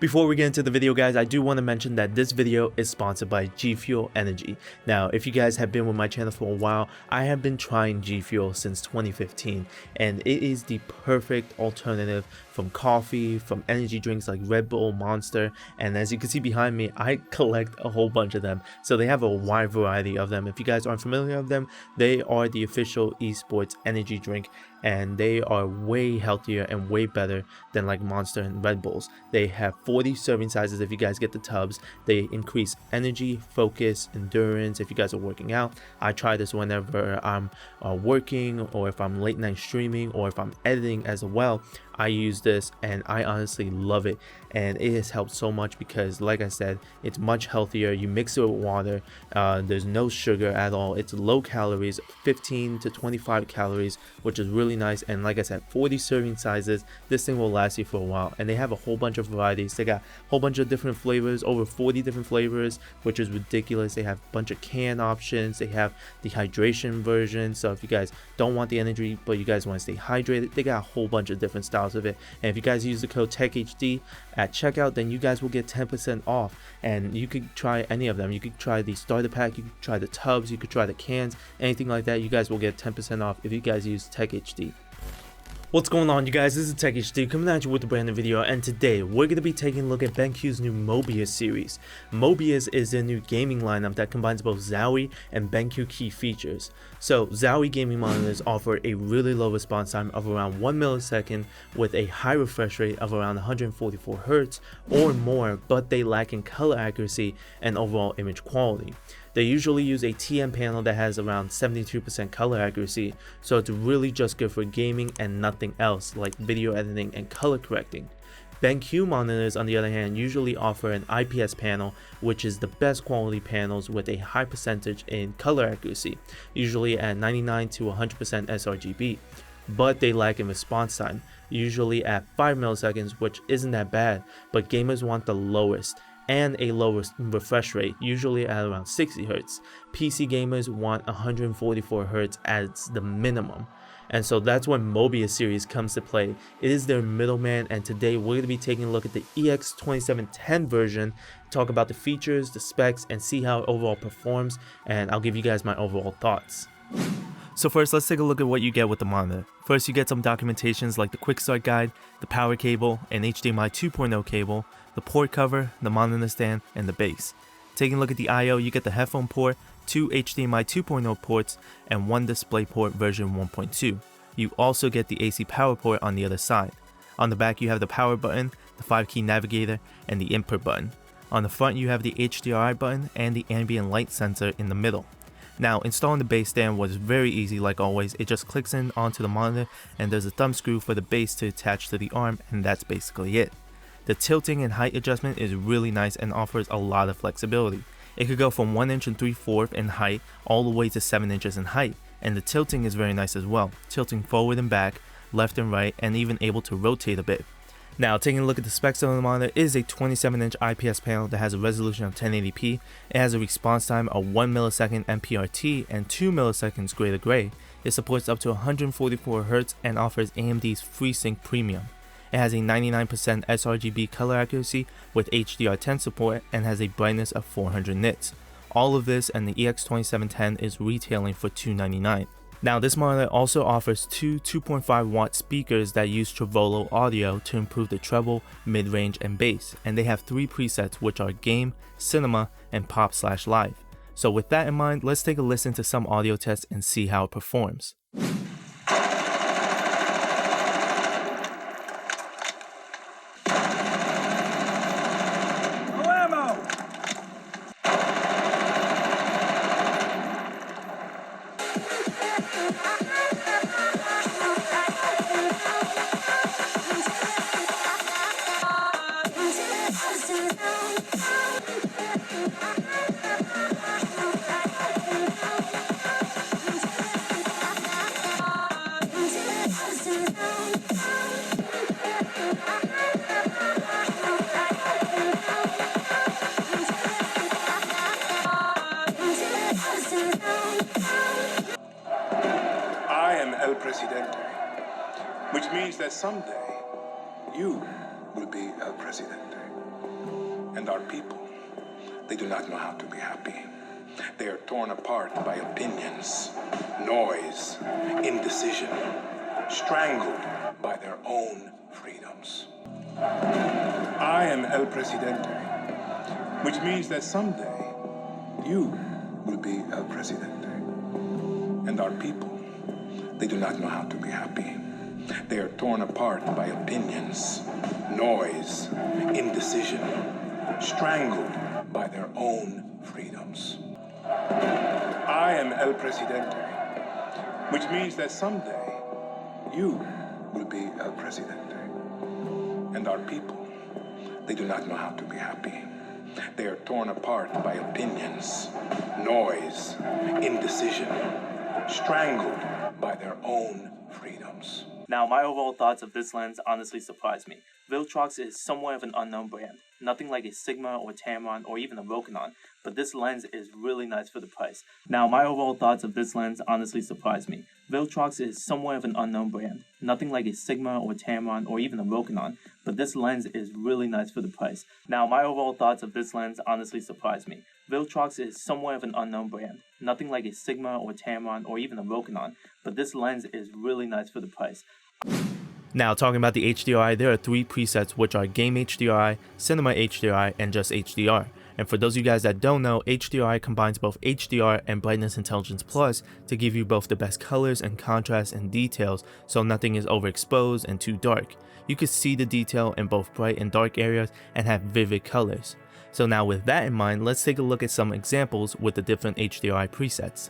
Before we get into the video, guys, I do want to mention that this video is sponsored by GFUEL Energy. Now, if you guys have been with my channel for a while, I have been trying GFUEL since 2015, and it is the perfect alternative from coffee, from energy drinks like Red Bull, Monster, and as you can see behind me, I collect a whole bunch of them. So they have a wide variety of them. If you guys aren't familiar with them, they are the official esports energy drink, and they are way healthier and way better than like Monster and Red Bulls. They have 40 serving sizes if you guys get the tubs. They increase energy, focus, endurance if you guys are working out. I try this whenever I'm working, or if I'm late night streaming, or if I'm editing as well. I use this and I honestly love it, and it has helped so much because, like I said, it's much healthier. You mix it with water, there's no sugar at all, it's low calories, 15 to 25 calories, which is really nice. And like I said, 40 serving sizes. This thing will last you for a while, and they have a whole bunch of varieties. They got a whole bunch of different flavors, over 40 different flavors, which is ridiculous. They have a bunch of can options. They have the hydration version, so if you guys don't want the energy but you guys want to stay hydrated, they got a whole bunch of different styles of it. And if you guys use the code TechHD at checkout, then you guys will get 10% off, and you could try any of them. You could try the starter pack, you could try the tubs, you could try the cans, anything like that. You guys will get 10% off if you guys use TechHD. What's going on, you guys? This is TechHD coming at you with a brand new video, and today we're going to be taking a look at BenQ's new MOBIUZ series. MOBIUZ is a new gaming lineup that combines both Zowie and BenQ key features. So Zowie gaming monitors offer a really low response time of around 1 millisecond with a high refresh rate of around 144 Hz or more, but they lack in color accuracy and overall image quality. They usually use a TN panel that has around 72% color accuracy, so it's really just good for gaming and nothing else like video editing and color correcting. BenQ monitors, on the other hand, usually offer an IPS panel, which is the best quality panels with a high percentage in color accuracy, usually at 99 to 100% sRGB, but they lack in response time, usually at 5 milliseconds, which isn't that bad, but gamers want the lowest and a lower refresh rate, usually at around 60 Hz. PC gamers want 144 Hz as the minimum. And so that's when MOBIUZ series comes to play. It is their middleman, and today we're going to be taking a look at the EX2710 version, talk about the features, the specs, and see how it overall performs, and I'll give you guys my overall thoughts. So first, let's take a look at what you get with the monitor. First, you get some documentations like the quick start guide, the power cable, an HDMI 2.0 cable, the port cover, the monitor stand, and the base. Taking a look at the I/O, you get the headphone port, 2 HDMI 2.0 ports, and 1 DisplayPort version 1.2. You also get the AC power port on the other side. On the back, you have the power button, the 5-key navigator, and the input button. On the front, you have the HDRi button and the ambient light sensor in the middle. Now, installing the base stand was very easy like always. It just clicks in onto the monitor, and there's a thumb screw for the base to attach to the arm, and that's basically it. The tilting and height adjustment is really nice and offers a lot of flexibility. It could go from 1 inch and 3/4 in height all the way to 7 inches in height, and the tilting is very nice as well, tilting forward and back, left and right, and even able to rotate a bit. Now, taking a look at the specs of the monitor, it is a 27-inch IPS panel that has a resolution of 1080p. It has a response time of 1 millisecond MPRT and 2 milliseconds gray to gray. It supports up to 144 Hz and offers AMD's FreeSync Premium. It has a 99% sRGB color accuracy with HDR10 support and has a brightness of 400 nits. All of this and the EX2710 is retailing for $299. Now, this monitor also offers two 2.5 watt speakers that use Trevolo audio to improve the treble, mid-range, and bass, and they have 3 presets, which are game, cinema, and pop/live. So with that in mind, let's take a listen to some audio tests and see how it performs. El Presidente, which means that someday you will be El Presidente. And our people, they do not know how to be happy. They are torn apart by opinions, noise, indecision, strangled by their own freedoms. I am El Presidente, which means that someday you will be El Presidente. And our people, they do not know how to be happy. They are torn apart by opinions, noise, indecision, strangled by their own freedoms. I am El Presidente, which means that someday you will be El Presidente. And our people, they do not know how to be happy. They are torn apart by opinions, noise, indecision, strangled by their own freedoms. Now, my overall thoughts of this lens honestly surprised me. Viltrox is somewhat of an unknown brand, nothing like a Sigma or Tamron or even a Rokinon, but this lens is really nice for the price. Now, my overall thoughts of this lens honestly surprised me. Viltrox is somewhat of an unknown brand, nothing like a Sigma or Tamron or even a Rokinon, but this lens is really nice for the price. Now, my overall thoughts of this lens honestly surprised me. Viltrox is somewhat of an unknown brand, nothing like a Sigma or Tamron or even a Rokinon, but this lens is really nice for the price. Now, talking about the HDRi, there are 3 presets, which are Game HDRi, Cinema HDRi, and just HDR. And for those of you guys that don't know, HDRi combines both HDR and Brightness Intelligence Plus to give you both the best colors and contrast and details, so nothing is overexposed and too dark. You can see the detail in both bright and dark areas and have vivid colors. So now with that in mind, let's take a look at some examples with the different HDRi presets.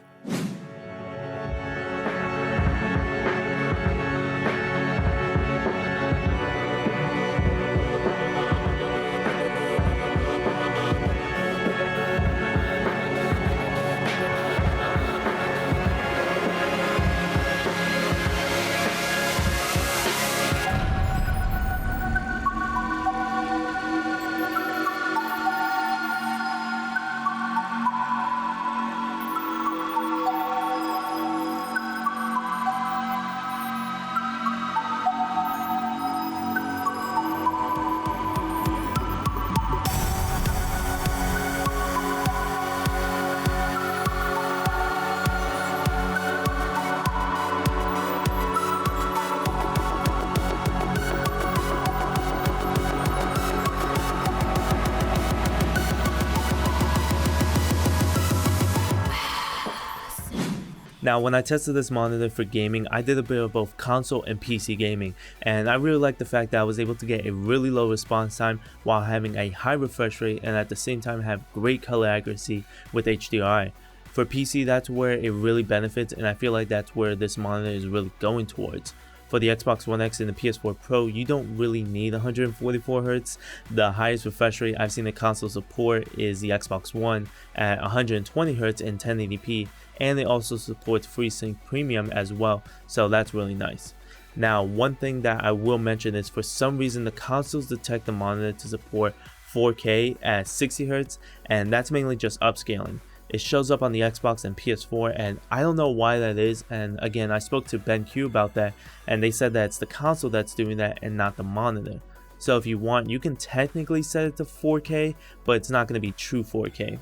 Now, when I tested this monitor for gaming, I did a bit of both console and PC gaming, and I really liked the fact that I was able to get a really low response time while having a high refresh rate and at the same time have great color accuracy with HDRi. For PC, that's where it really benefits, and I feel like that's where this monitor is really going towards. For the Xbox One X and the PS4 Pro, you don't really need 144Hz. The highest refresh rate I've seen the console support is the Xbox One at 120Hz in 1080p, and it also supports FreeSync Premium as well, so that's really nice. Now, one thing that I will mention is for some reason the consoles detect the monitor to support 4K at 60Hz, and that's mainly just upscaling. It shows up on the Xbox and PS4, and I don't know why that is, and again, I spoke to BenQ about that, and they said that it's the console that's doing that and not the monitor. So if you want, you can technically set it to 4K, but it's not going to be true 4K.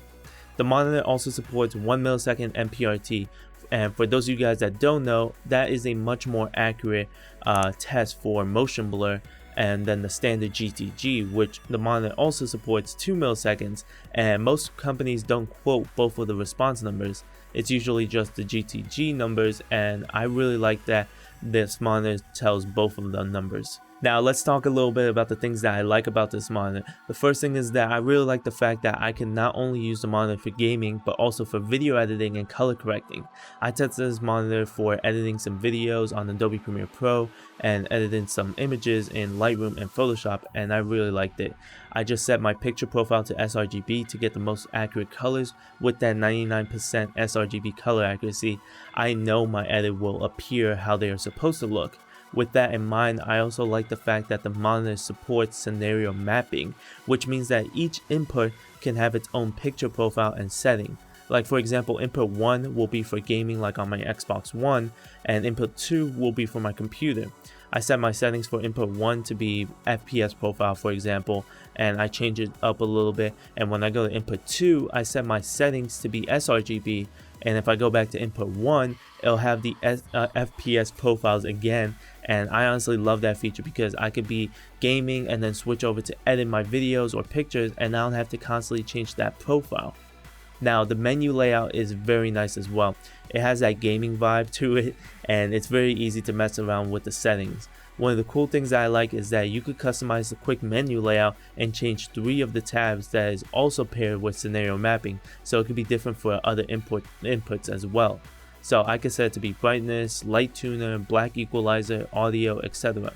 The monitor also supports 1 millisecond MPRT, and for those of you guys that don't know, that is a much more accurate test for motion blur and then the standard GTG, which the monitor also supports 2 milliseconds, and most companies don't quote both of the response numbers. It's usually just the GTG numbers, and I really like that this monitor tells both of the numbers. Now let's talk a little bit about the things that I like about this monitor. The first thing is that I really like the fact that I can not only use the monitor for gaming, but also for video editing and color correcting. I tested this monitor for editing some videos on Adobe Premiere Pro and editing some images in Lightroom and Photoshop, and I really liked it. I just set my picture profile to sRGB to get the most accurate colors. With that 99% sRGB color accuracy, I know my edit will appear how they are supposed to look. With that in mind, I also like the fact that the monitor supports scenario mapping, which means that each input can have its own picture profile and setting. Like for example, input 1 will be for gaming like on my Xbox One, and input 2 will be for my computer. I set my settings for input 1 to be FPS profile, for example, and I change it up a little bit. And when I go to input 2, I set my settings to be sRGB, and if I go back to input 1, it'll have the FPS profiles again. And I honestly love that feature because I could be gaming and then switch over to edit my videos or pictures, and I don't have to constantly change that profile. Now the menu layout is very nice as well. It has that gaming vibe to it, and it's very easy to mess around with the settings. One of the cool things that I like is that you could customize the quick menu layout and change 3 of the tabs that is also paired with scenario mapping, so it could be different for other inputs as well. So I could set it to be brightness, light tuner, black equalizer, audio, etc.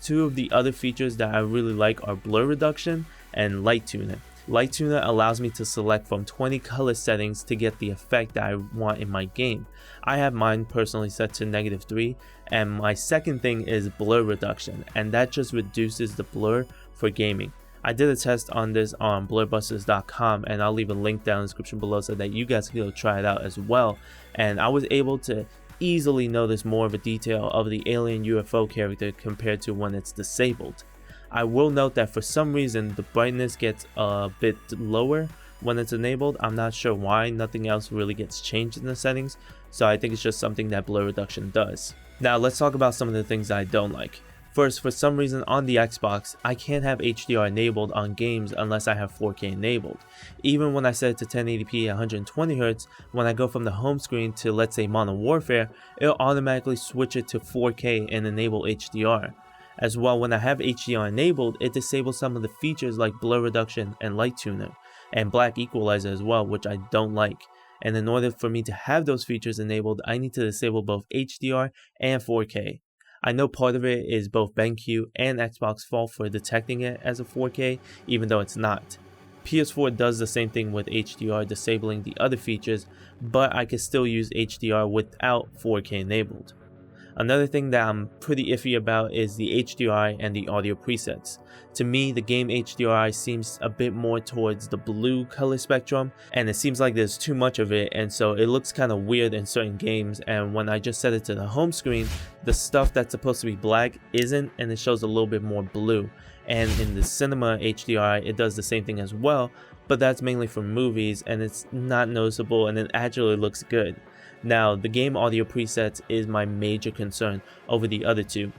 2 of the other features that I really like are blur reduction and light tuner. Light tuner allows me to select from 20 color settings to get the effect that I want in my game. I have mine personally set to -3, and my second thing is blur reduction, and that just reduces the blur for gaming. I did a test on this on blurbusters.com, and I'll leave a link down in the description below so that you guys can go try it out as well. And I was able to easily notice more of a detail of the alien UFO character compared to when it's disabled. I will note that for some reason the brightness gets a bit lower when it's enabled. I'm not sure why. Nothing else really gets changed in the settings, so I think it's just something that blur reduction does. Now let's talk about some of the things that I don't like. First, for some reason on the Xbox, I can't have HDR enabled on games unless I have 4K enabled. Even when I set it to 1080p at 120Hz, when I go from the home screen to, let's say, Modern Warfare, it'll automatically switch it to 4K and enable HDR. As well, when I have HDR enabled, it disables some of the features like blur reduction and light tuner, and black equalizer as well, which I don't like. And in order for me to have those features enabled, I need to disable both HDR and 4K. I know part of it is both BenQ and Xbox fault for detecting it as a 4K, even though it's not. PS4 does the same thing with HDR, disabling the other features, but I can still use HDR without 4K enabled. Another thing that I'm pretty iffy about is the HDRi and the audio presets. To me, the game HDRi seems a bit more towards the blue color spectrum, and it seems like there's too much of it, and so it looks kind of weird in certain games. And when I just set it to the home screen, the stuff that's supposed to be black isn't, and it shows a little bit more blue. And in the cinema HDRi, it does the same thing as well, but that's mainly for movies, and it's not noticeable, and it actually looks good. Now, the game audio presets is my major concern over the other two.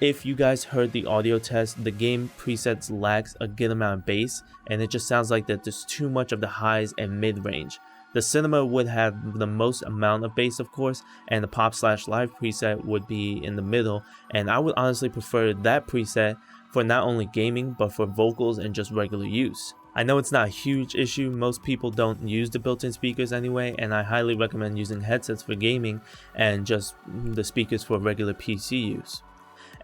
If you guys heard the audio test, the game presets lacks a good amount of bass, and it just sounds like that there's too much of the highs and mid-range. The cinema would have the most amount of bass, of course, and the pop/live preset would be in the middle, and I would honestly prefer that preset for not only gaming, but for vocals and just regular use. I know it's not a huge issue, most people don't use the built-in speakers anyway, and I highly recommend using headsets for gaming and just the speakers for regular PC use.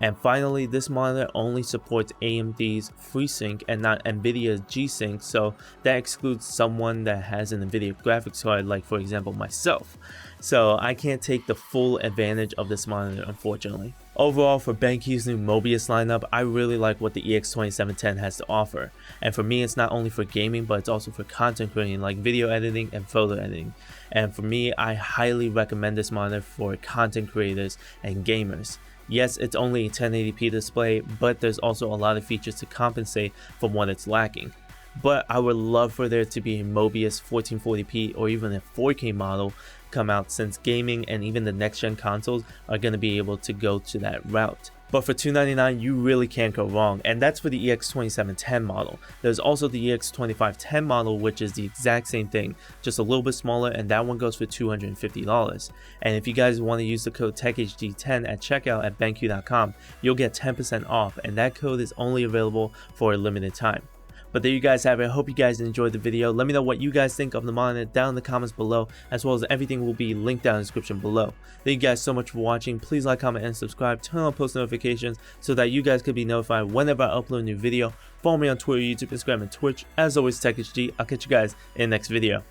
And finally, this monitor only supports AMD's FreeSync and not Nvidia's G-Sync, so that excludes someone that has an Nvidia graphics card, like for example myself. So I can't take the full advantage of this monitor, unfortunately. Overall, for BenQ's new MOBIUZ lineup, I really like what the EX2710 has to offer. And for me, it's not only for gaming, but it's also for content creating like video editing and photo editing. And for me, I highly recommend this monitor for content creators and gamers. Yes, it's only a 1080p display, but there's also a lot of features to compensate for what it's lacking. But I would love for there to be a MOBIUZ 1440p or even a 4K model come out, since gaming and even the next gen consoles are going to be able to go to that route. But for $299, you really can't go wrong, and that's for the EX2710 model. There's also the EX2510 model, which is the exact same thing, just a little bit smaller, and that one goes for $250. And if you guys want to use the code TechHD10 at checkout at BenQ.com, you'll get 10% off, and that code is only available for a limited time. But there you guys have it. I hope you guys enjoyed the video. Let me know what you guys think of the monitor down in the comments below, as well as everything will be linked down in the description below. Thank you guys so much for watching. Please like, comment, and subscribe. Turn on post notifications so that you guys could be notified whenever I upload a new video. Follow me on Twitter, YouTube, Instagram, and Twitch. As always, TechHD. I'll catch you guys in the next video.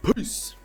Peace!